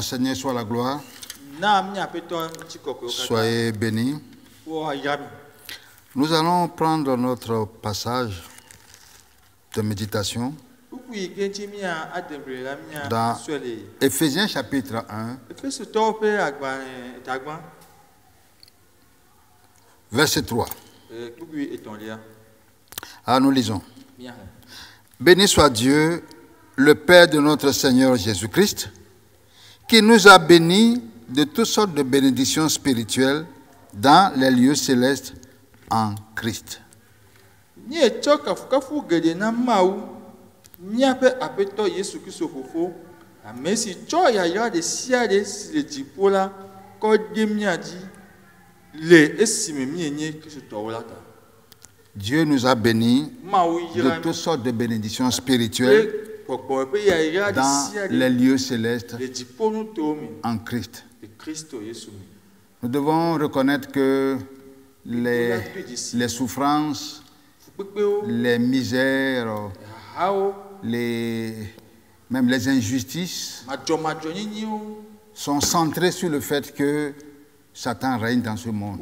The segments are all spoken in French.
Au Seigneur soit la gloire. Soyez bénis. Nous allons prendre notre passage de méditation dans Éphésiens chapitre 1, verset 3. Alors nous lisons. Béni soit Dieu, le Père de notre Seigneur Jésus-Christ, qui nous a bénis de toutes sortes de bénédictions spirituelles dans les lieux célestes en Christ. Dieu nous a bénis de toutes sortes de bénédictions spirituelles dans les lieux célestes en Christ. Nous devons reconnaître que les souffrances, les misères, même les injustices sont centrées sur le fait que Satan règne dans ce monde.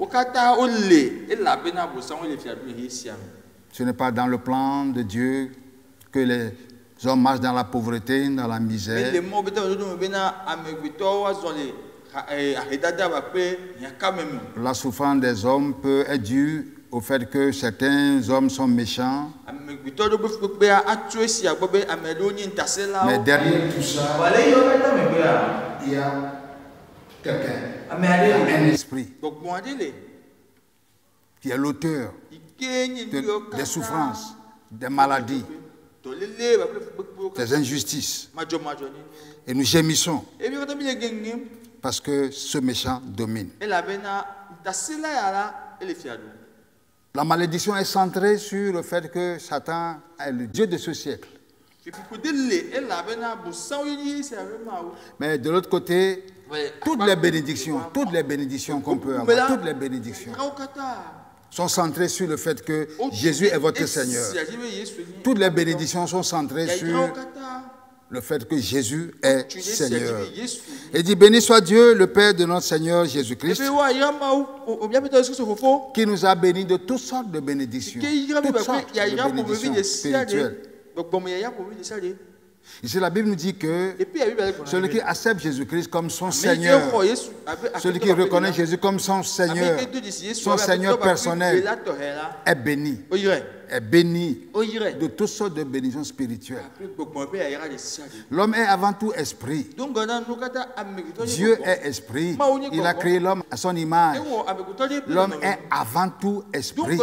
Ce n'est pas dans le plan de Dieu que les hommes marchent dans la pauvreté, dans la misère. La souffrance des hommes peut être due au fait que certains hommes sont méchants. Mais derrière tout ça, il y a quelqu'un, un esprit qui est l'auteur des souffrances, des maladies, des injustices. Et nous gémissons parce que ce méchant domine. La malédiction est centrée sur le fait que Satan est le Dieu de ce siècle. Mais de l'autre côté, toutes les bénédictions qu'on peut avoir, toutes les bénédictions sont centrées sur le fait que Jésus est votre Seigneur. Toutes les bénédictions sont centrées sur le fait que Jésus est Seigneur. Et dit, béni soit Dieu, le Père de notre Seigneur Jésus-Christ, qui nous a bénis de toutes sortes de bénédictions, toutes sortes de bénédictions spirituelles. Ici, la Bible nous dit que celui qui accepte Jésus-Christ comme son Seigneur, celui qui reconnaît Jésus comme son Seigneur personnel, est béni. Est béni de toutes sortes de bénédictions spirituelles. L'homme est avant tout esprit. Dieu est esprit. Il a créé l'homme à son image. L'homme est avant tout esprit.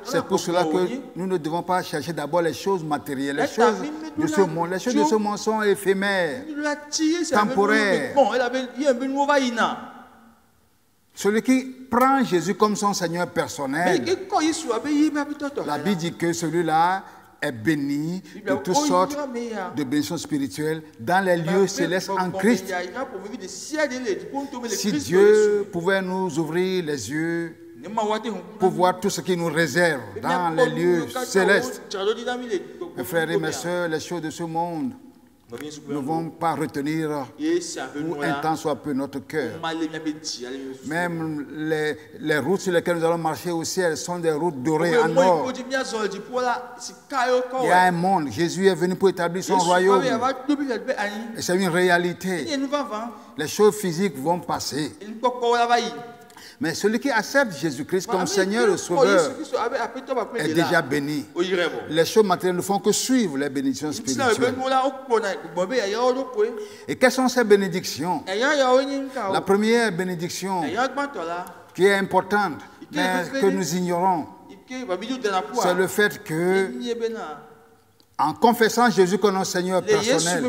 C'est pour cela que nous ne devons pas chercher d'abord les choses matérielles, les choses de ce monde. Les choses de ce monde sont éphémères, temporaires. Celui qui prend Jésus comme son Seigneur personnel, la Bible dit que celui-là est béni de toutes sortes de bénédictions spirituelles dans les lieux célestes en Christ. Si Dieu pouvait nous ouvrir les yeux pour voir tout ce qu'il nous réserve dans les lieux célestes, mes frères et mes sœurs, les choses de ce monde ne vont pas retenir ou un temps soit peu notre cœur. Même les routes sur lesquelles nous allons marcher au ciel sont des routes dorées en or. Il y a un monde. Jésus est venu pour établir son royaume. Et c'est une réalité. Les choses physiques vont passer. Mais celui qui accepte Jésus-Christ comme Seigneur et Sauveur est déjà béni. Les choses matérielles ne font que suivre les bénédictions spirituelles. Et quelles sont ces bénédictions? La première bénédiction qui est importante, mais que nous ignorons, c'est le fait que en confessant Jésus comme notre Seigneur personnel,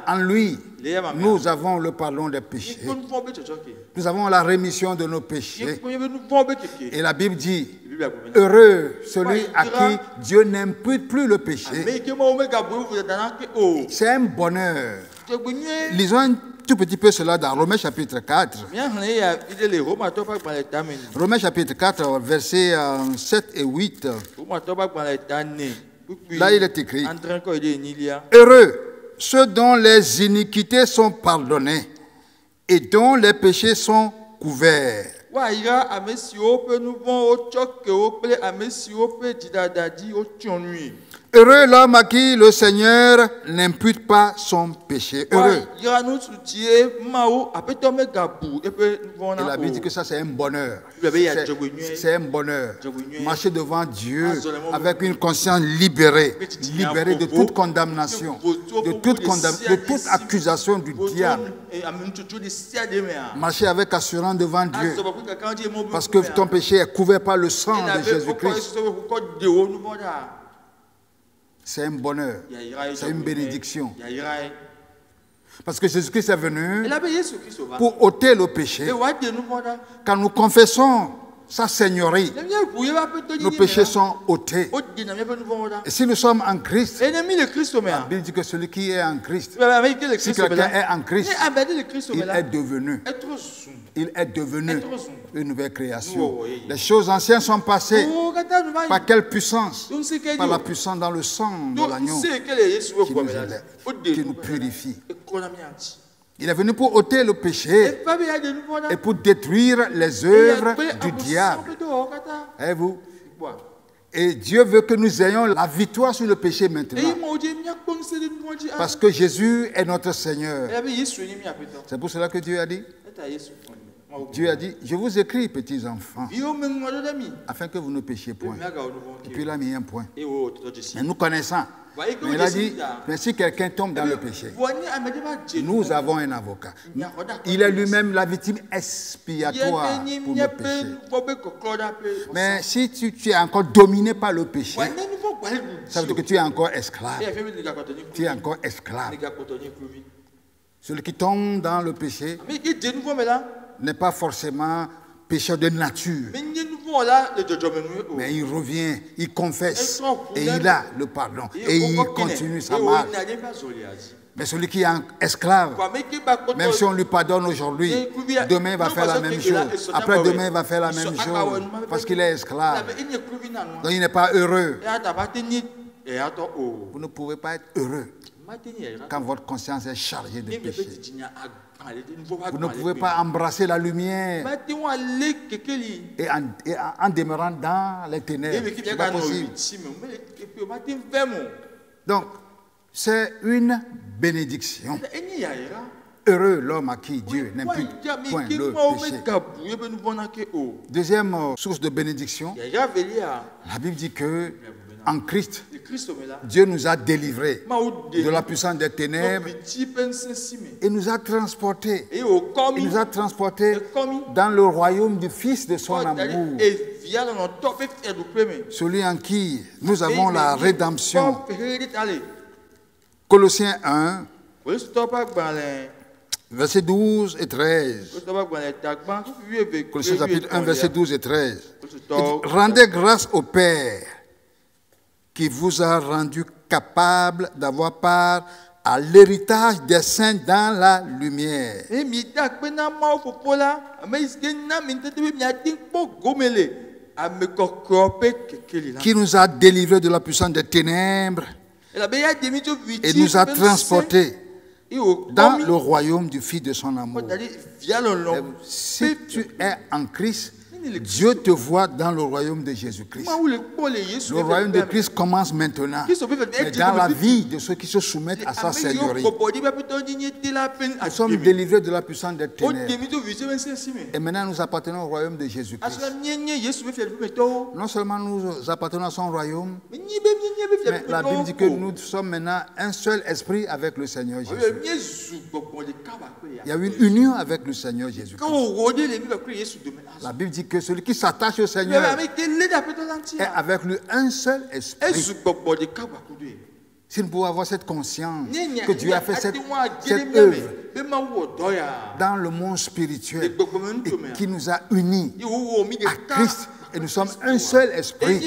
en lui, nous avons le pardon des péchés. Nous avons la rémission de nos péchés. Et la Bible dit, heureux celui à qui Dieu n'impute plus le péché. C'est un bonheur. Lisons un tout petit peu cela dans Romains chapitre 4. Romains chapitre 4, versets 7 et 8. Là, il est écrit, heureux ceux dont les iniquités sont pardonnées et dont les péchés sont couverts. Heureux l'homme à qui le Seigneur n'impute pas son péché. Heureux. Et la Bible dit que ça c'est un bonheur. C'est un bonheur. Marcher devant Dieu avec une conscience libérée. Libérée de toute condamnation. De toute accusation du diable. Marcher avec assurance devant Dieu. Parce que ton péché est couvert par le sang de Jésus-Christ. C'est un bonheur, c'est une bénédiction. Parce que Jésus-Christ est venu pour ôter le péché. Quand nous confessons sa seigneurie, nos péchés sont ôtés. Et si nous sommes en Christ, la Bible dit que celui qui est en Christ, si quelqu'un est en Christ, il est devenu une nouvelle création. Les choses anciennes sont passées. Par quelle puissance? Par la puissance dans le sang de l'agneau qui nous purifie. Il est venu pour ôter le péché et pour détruire les œuvres du diable. Voyez-vous? Et Dieu veut que nous ayons la victoire sur le péché maintenant. Parce que Jésus est notre Seigneur. C'est pour cela que Dieu a dit, je vous écris, petits enfants, afin que vous ne péchiez point. Et puis il a mis un point. Mais nous connaissons. Mais il a dit, mais si quelqu'un tombe dans le péché, nous avons un avocat. Il est lui-même la victime expiatoire pour nos péchés. Mais si tu es encore dominé par le péché, ça veut dire que tu es encore esclave. Tu es encore esclave. Celui qui tombe dans le péché n'est pas forcément pécheur de nature. Mais il revient, il confesse et il a le pardon et il continue sa marche. Mais celui qui est esclave, même si on lui pardonne aujourd'hui, demain il va faire la même chose. Après demain il va faire la même chose parce qu'il est esclave. Donc il n'est pas heureux. Vous ne pouvez pas être heureux quand votre conscience est chargée de péché. Vous ne pouvez pas embrasser la lumière et en demeurant dans les ténèbres. Ce n'est pas possible. Donc, c'est une bénédiction. Heureux l'homme à qui Dieu n'impute point le péché. Deuxième source de bénédiction, la Bible dit que en Christ, Dieu nous a délivrés de la puissance des ténèbres et nous a transportés. Il nous a transportés dans le royaume du Fils de son amour, celui en qui nous avons la rédemption. Colossiens 1, versets 12 et 13. Colossiens chapitre 1, versets 12 et 13. Rendez grâce au Père qui vous a rendu capable d'avoir part à l'héritage des saints dans la lumière. Qui nous a délivrés de la puissance des ténèbres et nous a transportés dans le royaume du Fils de son amour. Si tu es en Christ, Dieu te voit dans le royaume de Jésus-Christ. Le royaume de Christ commence maintenant. Mais dans la vie de ceux qui se soumettent à sa seigneurie. Nous sommes délivrés de la puissance des ténèbres. Et maintenant nous appartenons au royaume de Jésus-Christ. Non seulement nous appartenons à son royaume, mais la Bible dit que nous sommes maintenant un seul esprit avec le Seigneur Jésus. Il y a une union avec le Seigneur Jésus. La Bible dit que celui qui s'attache au Seigneur est avec lui un seul esprit. Si nous pouvons avoir cette conscience que Dieu a fait cette œuvre dans le monde spirituel et qui nous a unis à Christ, et nous sommes un seul esprit,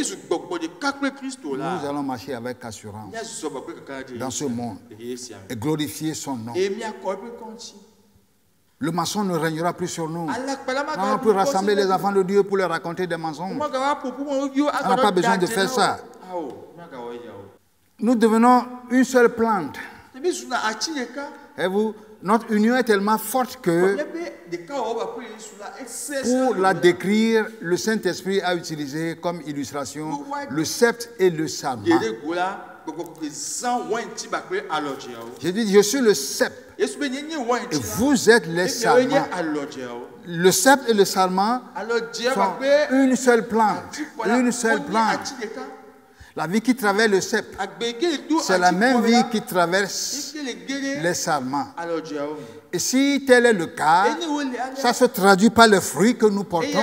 nous allons marcher avec assurance dans ce monde et glorifier son nom. Le mensonge ne régnera plus sur nous. On ne peut rassembler les enfants de Dieu pour leur raconter des mensonges. On n'a pas besoin de faire ça. Nous devenons une seule plante Et vous, notre union est tellement forte que pour la décrire, le Saint-Esprit a utilisé comme illustration le sceptre et le sarment. J'ai dit, je suis le sceptre et vous êtes les sarments. Le sceptre et le sarment sont une seule plante. Une seule plante. La vie qui traverse le sceptre, c'est la même vie qui traverse les sarments. Et si tel est le cas, ça se traduit par les fruits que nous portons.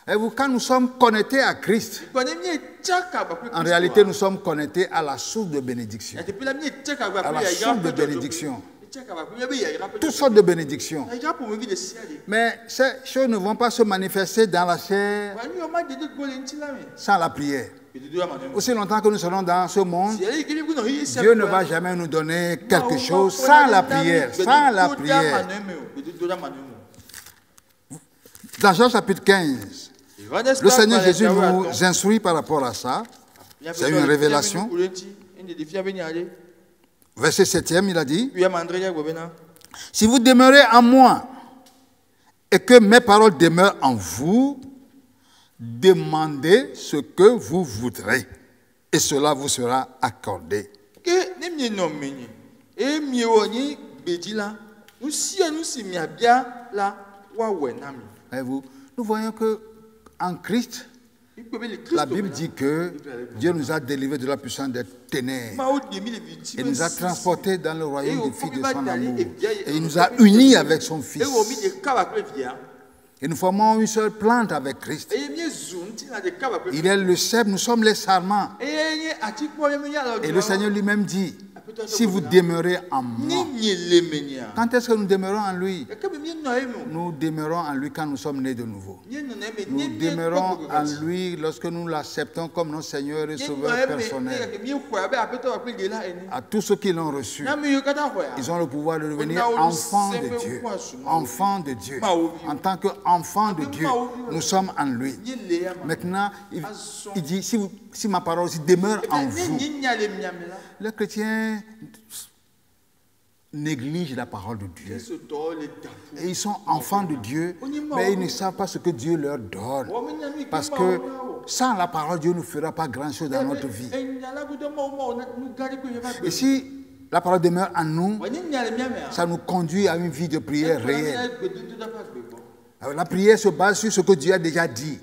Et vous, quand nous sommes connectés à Christ, en réalité, nous sommes connectés à la source de bénédiction. À la source de bénédiction. Toutes sortes de bénédictions. Mais ces choses ne vont pas se manifester dans la chair sans la prière. Aussi longtemps que nous serons dans ce monde, Dieu ne va jamais nous donner quelque chose sans la prière. Sans la prière. Dans Jean chapitre 15, le Seigneur Jésus nous instruit par rapport à ça. C'est une révélation. Verset 7e, il a dit, « Si vous demeurez en moi et que mes paroles demeurent en vous, demandez ce que vous voudrez et cela vous sera accordé. » Voyez-vous, nous voyons que en Christ, la Bible dit que Dieu nous a délivrés de la puissance des ténèbres et nous a transportés dans le royaume du Fils de son amour. Et il nous a unis avec son Fils. Et nous formons une seule plante avec Christ. Il est le cèpe, nous sommes les sarments. Et le Seigneur lui-même dit, si vous demeurez en moi. Quand est-ce que nous demeurons en lui? Nous demeurons en lui quand nous sommes nés de nouveau. Nous demeurons en lui lorsque nous l'acceptons comme notre Seigneur et Sauveur personnel. À tous ceux qui l'ont reçu, ils ont le pouvoir de devenir enfants de Dieu. Enfants de Dieu. En tant qu'enfants de Dieu, nous sommes en lui. Maintenant, il dit, si ma parole aussi demeure en vous, les chrétiens négligent la parole de Dieu. Et ils sont enfants de Dieu, mais ils ne savent pas ce que Dieu leur donne. Parce que sans la parole, Dieu ne fera pas grand-chose dans notre vie. Et si la parole demeure en nous, ça nous conduit à une vie de prière réelle. Alors, la prière se base sur ce que Dieu a déjà dit.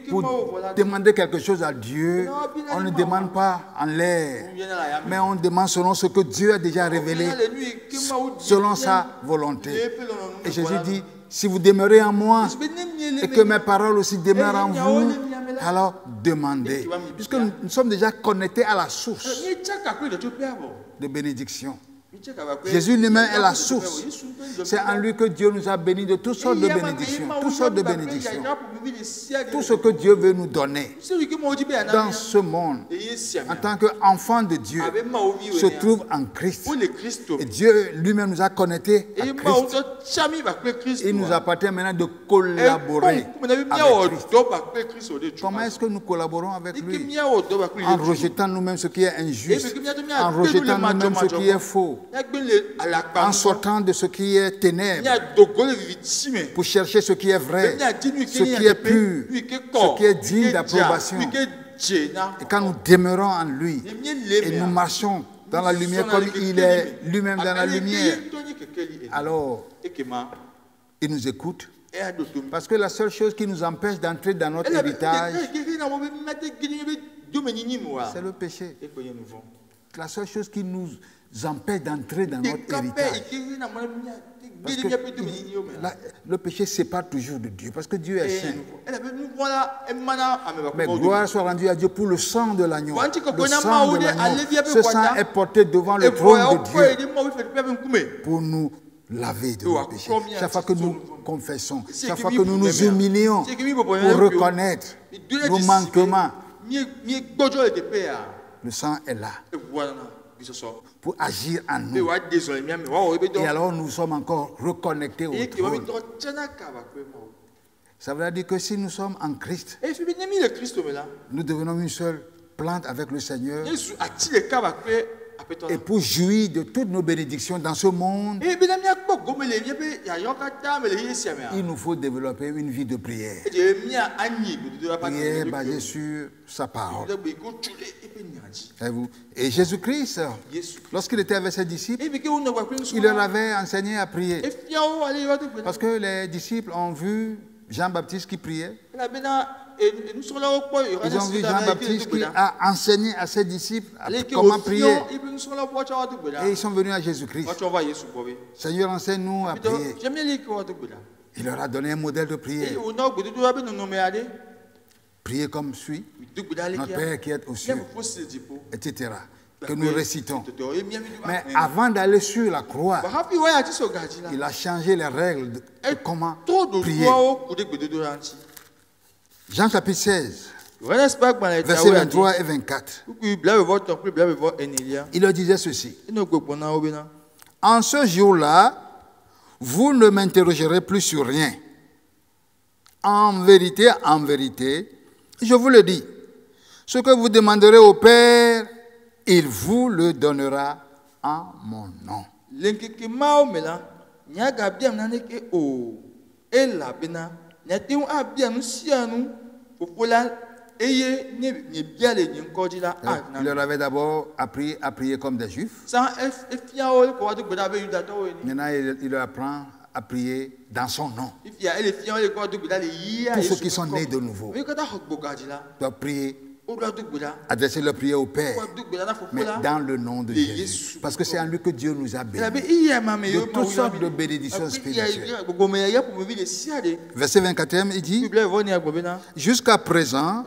Pour demander quelque chose à Dieu, on ne demande pas en l'air, mais on demande selon ce que Dieu a déjà révélé, selon sa volonté. Et Jésus dit, si vous demeurez en moi et que mes paroles aussi demeurent en vous, alors demandez. Puisque nous sommes déjà connectés à la source de bénédiction. Jésus lui-même est la source. C'est en lui que Dieu nous a bénis de toutes sortes de bénédictions. Toutes sortes de bénédictions. Tout ce que Dieu veut nous donner dans ce monde, en tant qu'enfant de Dieu, se trouve en Christ. Et Dieu lui-même nous a connectés à Christ. Il nous appartient maintenant de collaborer avec Christ. Comment est-ce que nous collaborons avec lui? En rejetant nous-mêmes ce qui est injuste, en rejetant nous-mêmes ce qui est faux, en sortant de ce qui est ténèbres pour chercher ce qui est vrai, ce qui est pur, ce qui est digne d'approbation. Et quand nous demeurons en lui et nous marchons dans la lumière comme il est lui-même dans la lumière, alors il nous écoute. Parce que la seule chose qui nous empêche d'entrer dans notre héritage, c'est le péché. La seule chose qui nous empêche d'entrer dans notre héritage. Parce que le péché sépare toujours de Dieu, parce que Dieu est saint. Mais gloire soit rendue à Dieu pour le sang de l'agneau. Le sang de l'agneau. Ce sang est porté devant le trône de Dieu pour nous laver de nos péchés. Chaque fois que nous confessons, chaque fois que nous nous humilions pour reconnaître nos manquements, le sang est là pour agir en nous. Et alors nous sommes encore reconnectés au trône. Ça veut dire que si nous sommes en Christ, nous devenons une seule plante avec le Seigneur et pour jouir de toutes nos bénédictions dans ce monde, il nous faut développer une vie de prière. Prière basée sur sa parole. Et Jésus-Christ, lorsqu'il était avec ses disciples, il leur avait enseigné à prier. Parce que les disciples ont vu Jean-Baptiste qui priait. Ils ont vu Jean-Baptiste qui a enseigné à ses disciples comment prier. Et ils sont venus à Jésus-Christ. Seigneur, enseigne-nous à prier. Il leur a donné un modèle de prière. Priez comme suit. Notre Père qui est aux cieux, etc. Que nous récitons. Mais avant d'aller sur la croix, il a changé les règles de comment prier. Jean chapitre 16, versets 23 et 24. Il leur disait ceci. En ce jour-là, vous ne m'interrogerez plus sur rien. En vérité, je vous le dis, ce que vous demanderez au Père, il vous le donnera en mon nom. Il leur avait d'abord appris à prier comme des Juifs. Maintenant, il leur apprend à prier dans son nom. Tous ceux qui sont nés de nouveau doivent prier, adresser leur prière au Père, mais dans le nom de Jésus. Parce que c'est en lui que Dieu nous a bénis de toutes sortes de bénédictions spirituelles. Verset 24e, il dit, jusqu'à présent,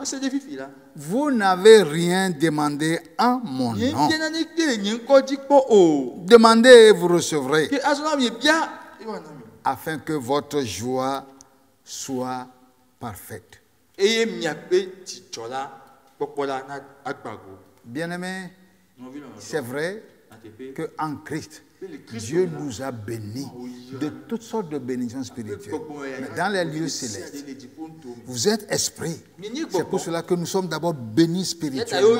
vous n'avez rien demandé en mon nom. Demandez et vous recevrez, afin que votre joie soit parfaite. Bien-aimés, c'est vrai qu'en Christ, Dieu nous a bénis de toutes sortes de bénédictions spirituelles. Mais dans les lieux célestes, vous êtes esprit. C'est pour cela que nous sommes d'abord bénis spirituellement.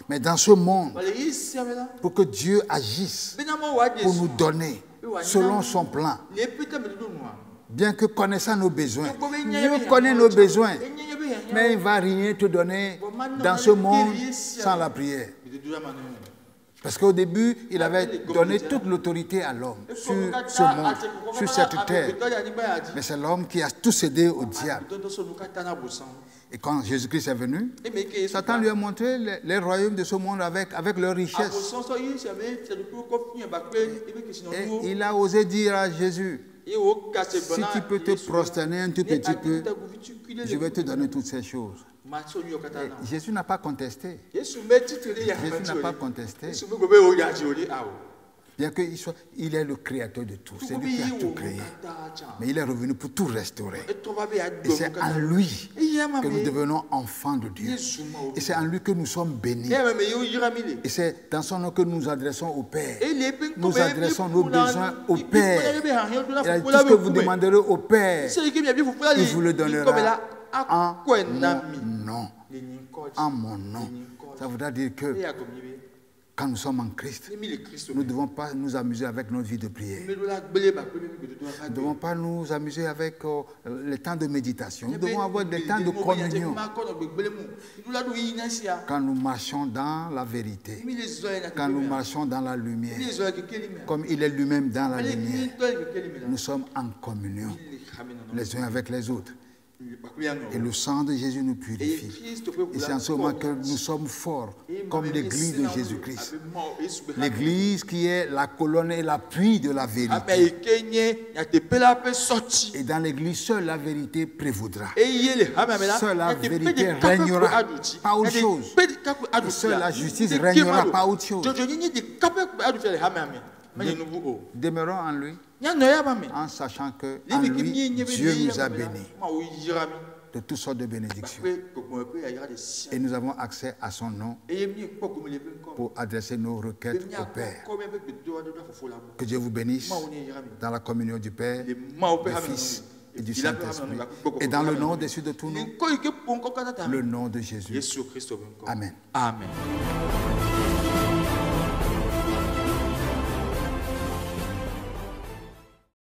Mais dans ce monde, pour que Dieu agisse, pour nous donner selon son plan, bien que connaissant nos besoins, Dieu connaît nos besoins, mais il ne va rien te donner dans ce monde sans la prière. Parce qu'au début, il avait donné toute l'autorité à l'homme sur ce monde, sur cette terre. Mais c'est l'homme qui a tout cédé au diable. Et quand Jésus-Christ est venu, Satan lui a montré les royaumes de ce monde avec leur richesse. Et il a osé dire à Jésus, si tu peux te prosterner un tout petit peu, je vais te donner toutes ces choses. Et Jésus n'a pas contesté. Jésus n'a pas contesté. Bien qu'il est le créateur de tout, c'est lui qui a tout créé. Mais il est revenu pour tout restaurer. Et c'est en lui que nous devenons enfants de Dieu. Et c'est en lui que nous sommes bénis. Et c'est dans son nom que nous adressons au Père. Nous adressons nos besoins au Père. Et tout ce que vous demanderez au Père, il vous le donnera en mon nom. En mon nom. Ça voudra dire que quand nous sommes en Christ, nous ne devons pas nous amuser avec notre vie de prière. Nous ne devons pas nous amuser avec les temps de méditation. Nous devons avoir des temps de communion. Quand nous marchons dans la vérité, quand nous marchons dans la lumière, comme il est lui-même dans la lumière, nous sommes en communion les uns avec les autres. Et le sang de Jésus nous purifie. Et c'est en ce moment que nous sommes forts, comme l'église de Jésus-Christ. L'église qui est la colonne et l'appui de la vérité. Et dans l'église, seule la vérité prévaudra. Seule la vérité régnera, pas autre chose. Et seule la justice régnera, pas autre chose. Demeurons en lui, en sachant que en lui, Dieu nous a bénis de toutes sortes de bénédictions. Et nous avons accès à son nom pour adresser nos requêtes au Père. Que Dieu vous bénisse dans la communion du Père, du Fils et du Saint-Esprit. Et dans le nom au-dessus de tout nom, le nom de Jésus. Amen. Amen.